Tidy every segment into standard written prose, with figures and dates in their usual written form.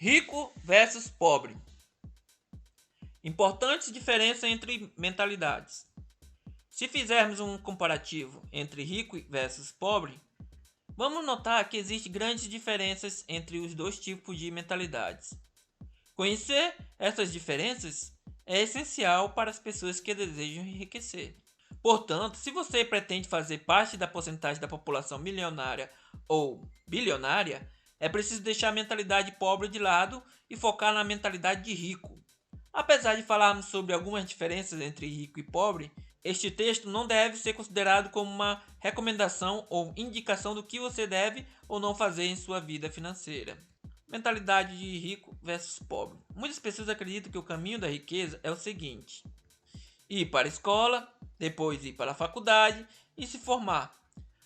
Rico versus pobre. Importante diferença entre mentalidades. Se fizermos um comparativo entre rico versus pobre, vamos notar que existem grandes diferenças entre os dois tipos de mentalidades. Conhecer essas diferenças é essencial para as pessoas que desejam enriquecer. Portanto, se você pretende fazer parte da porcentagem da população milionária ou bilionária, é preciso deixar a mentalidade pobre de lado e focar na mentalidade de rico. Apesar de falarmos sobre algumas diferenças entre rico e pobre, este texto não deve ser considerado como uma recomendação ou indicação do que você deve ou não fazer em sua vida financeira. Mentalidade de rico versus pobre. Muitas pessoas acreditam que o caminho da riqueza é o seguinte: ir para a escola, depois ir para a faculdade e se formar,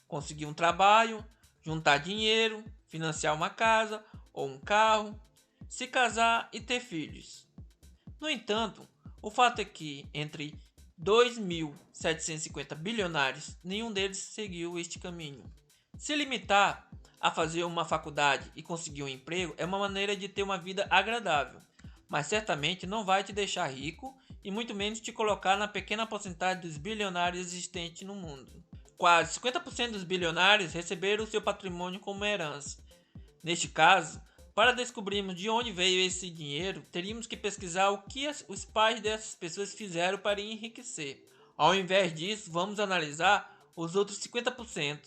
conseguir um trabalho, juntar dinheiro, financiar uma casa ou um carro, se casar e ter filhos. No entanto, o fato é que entre 2.750 bilionários, nenhum deles seguiu este caminho. Se limitar a fazer uma faculdade e conseguir um emprego é uma maneira de ter uma vida agradável, mas certamente não vai te deixar rico e muito menos te colocar na pequena porcentagem dos bilionários existentes no mundo. Quase 50% dos bilionários receberam seu patrimônio como herança. Neste caso, para descobrirmos de onde veio esse dinheiro, teríamos que pesquisar o que os pais dessas pessoas fizeram para enriquecer. Ao invés disso, vamos analisar os outros 50%,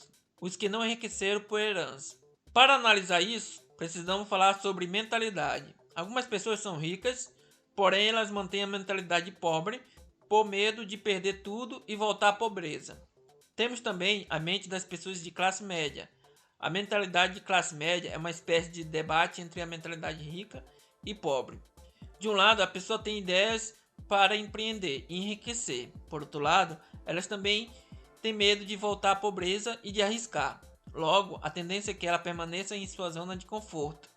os que não enriqueceram por herança. Para analisar isso, precisamos falar sobre mentalidade. Algumas pessoas são ricas, porém elas mantêm a mentalidade pobre por medo de perder tudo e voltar à pobreza. Temos também a mente das pessoas de classe média. A mentalidade de classe média é uma espécie de debate entre a mentalidade rica e pobre. De um lado, a pessoa tem ideias para empreender e enriquecer. Por outro lado, elas também têm medo de voltar à pobreza e de arriscar. Logo, a tendência é que ela permaneça em sua zona de conforto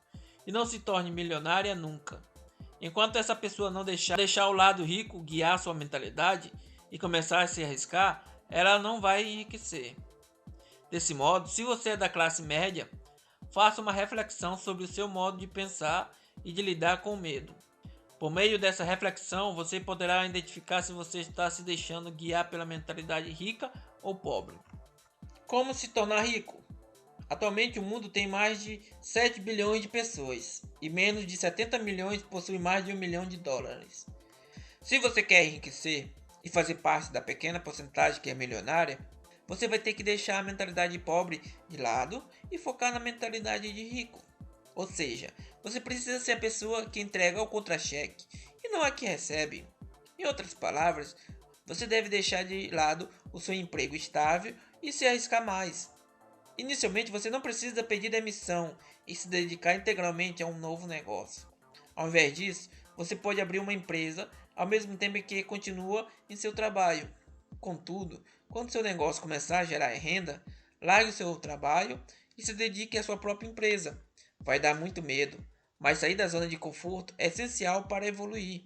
e não se torne milionária nunca. Enquanto essa pessoa não deixar o lado rico guiar sua mentalidade e começar a se arriscar, ela não vai enriquecer. Desse modo, se você é da classe média, faça uma reflexão sobre o seu modo de pensar e de lidar com o medo. Por meio dessa reflexão, você poderá identificar se você está se deixando guiar pela mentalidade rica ou pobre. Como se tornar rico? Atualmente o mundo tem mais de 7 bilhões de pessoas e menos de 70 milhões possuem mais de US$ 1 milhão. Se você quer enriquecer e fazer parte da pequena porcentagem que é milionária, você vai ter que deixar a mentalidade pobre de lado e focar na mentalidade de rico. Ou seja, você precisa ser a pessoa que entrega o contra-cheque e não a que recebe. Em outras palavras, você deve deixar de lado o seu emprego estável e se arriscar mais. Inicialmente, você não precisa pedir demissão e se dedicar integralmente a um novo negócio. Ao invés disso, você pode abrir uma empresa ao mesmo tempo que continua em seu trabalho. Contudo, quando seu negócio começar a gerar renda, largue o seu trabalho e se dedique à sua própria empresa. Vai dar muito medo, mas sair da zona de conforto é essencial para evoluir.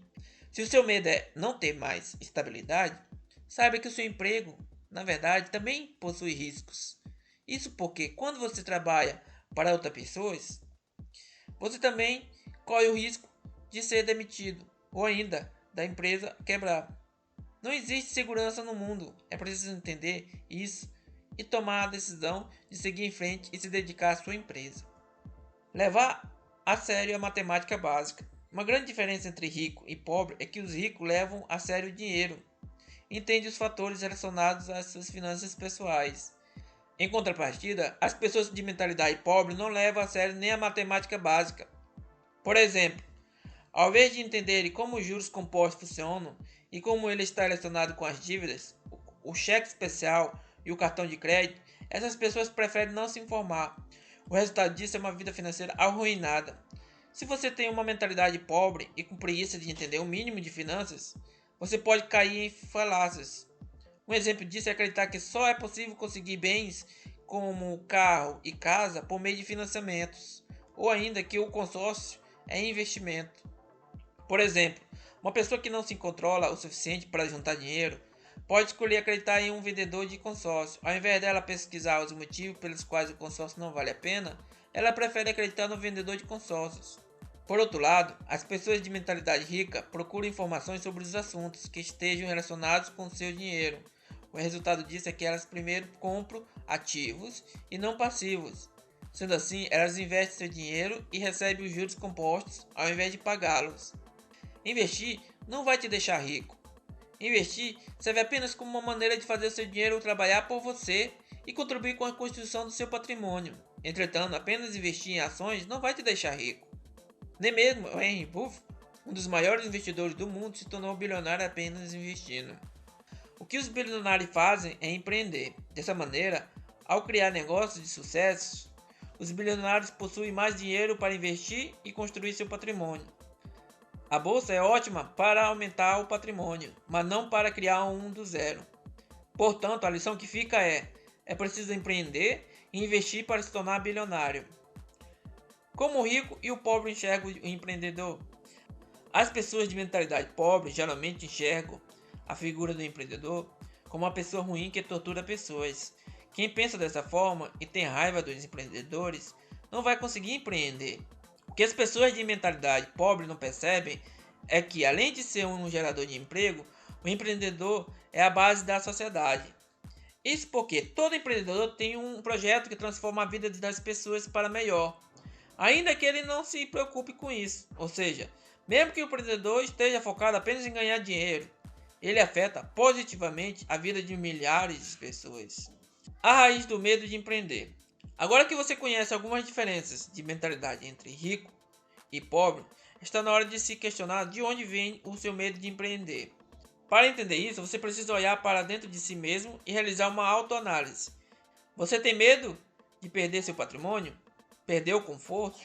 Se o seu medo é não ter mais estabilidade, saiba que o seu emprego, na verdade, também possui riscos. Isso porque quando você trabalha para outras pessoas, você também corre o risco de ser demitido ou ainda da empresa quebrar. Não existe segurança no mundo, é preciso entender isso e tomar a decisão de seguir em frente e se dedicar à sua empresa. Levar a sério a matemática básica. Uma grande diferença entre rico e pobre é que os ricos levam a sério o dinheiro, entendem os fatores relacionados às suas finanças pessoais. Em contrapartida, as pessoas de mentalidade pobre não levam a sério nem a matemática básica. Por exemplo, ao invés de entenderem como os juros compostos funcionam e como ele está relacionado com as dívidas, o cheque especial e o cartão de crédito, essas pessoas preferem não se informar. O resultado disso é uma vida financeira arruinada. Se você tem uma mentalidade pobre e com preguiça de entender o mínimo de finanças, você pode cair em falácias. Um exemplo disso é acreditar que só é possível conseguir bens como carro e casa por meio de financiamentos, ou ainda que o consórcio é investimento. Por exemplo, uma pessoa que não se controla o suficiente para juntar dinheiro pode escolher acreditar em um vendedor de consórcio. Ao invés dela pesquisar os motivos pelos quais o consórcio não vale a pena, ela prefere acreditar no vendedor de consórcios. Por outro lado, as pessoas de mentalidade rica procuram informações sobre os assuntos que estejam relacionados com o seu dinheiro. O resultado disso é que elas primeiro compram ativos e não passivos. Sendo assim, elas investem seu dinheiro e recebem os juros compostos ao invés de pagá-los. Investir não vai te deixar rico. Investir serve apenas como uma maneira de fazer o seu dinheiro trabalhar por você e contribuir com a construção do seu patrimônio. Entretanto, apenas investir em ações não vai te deixar rico. Nem mesmo Henry Buffett, um dos maiores investidores do mundo, se tornou bilionário apenas investindo. O que os bilionários fazem é empreender. Dessa maneira, ao criar negócios de sucesso, os bilionários possuem mais dinheiro para investir e construir seu patrimônio. A bolsa é ótima para aumentar o patrimônio, mas não para criar um do zero. Portanto, a lição que fica é preciso empreender e investir para se tornar bilionário. Como o rico e o pobre enxergam o empreendedor? As pessoas de mentalidade pobre geralmente enxergam a figura do empreendedor como uma pessoa ruim que tortura pessoas. Quem pensa dessa forma e tem raiva dos empreendedores não vai conseguir empreender. O que as pessoas de mentalidade pobre não percebem é que, além de ser um gerador de emprego, o empreendedor é a base da sociedade. Isso porque todo empreendedor tem um projeto que transforma a vida das pessoas para melhor, ainda que ele não se preocupe com isso. Ou seja, mesmo que o empreendedor esteja focado apenas em ganhar dinheiro, ele afeta positivamente a vida de milhares de pessoas. A raiz do medo de empreender. Agora que você conhece algumas diferenças de mentalidade entre rico e pobre, está na hora de se questionar de onde vem o seu medo de empreender. Para entender isso, você precisa olhar para dentro de si mesmo e realizar uma autoanálise. Você tem medo de perder seu patrimônio? Perder o conforto?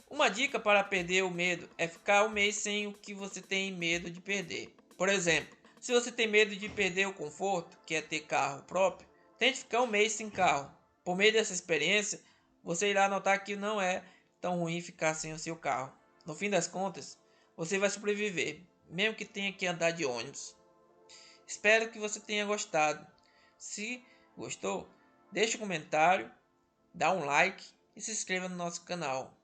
Uma dica para perder o medo é ficar um mês sem o que você tem medo de perder. Por exemplo, se você tem medo de perder o conforto, que é ter carro próprio, tente ficar um mês sem carro. Por meio dessa experiência, você irá notar que não é tão ruim ficar sem o seu carro. No fim das contas, você vai sobreviver, mesmo que tenha que andar de ônibus. Espero que você tenha gostado. Se gostou, deixe um comentário, dá um like e se inscreva no nosso canal.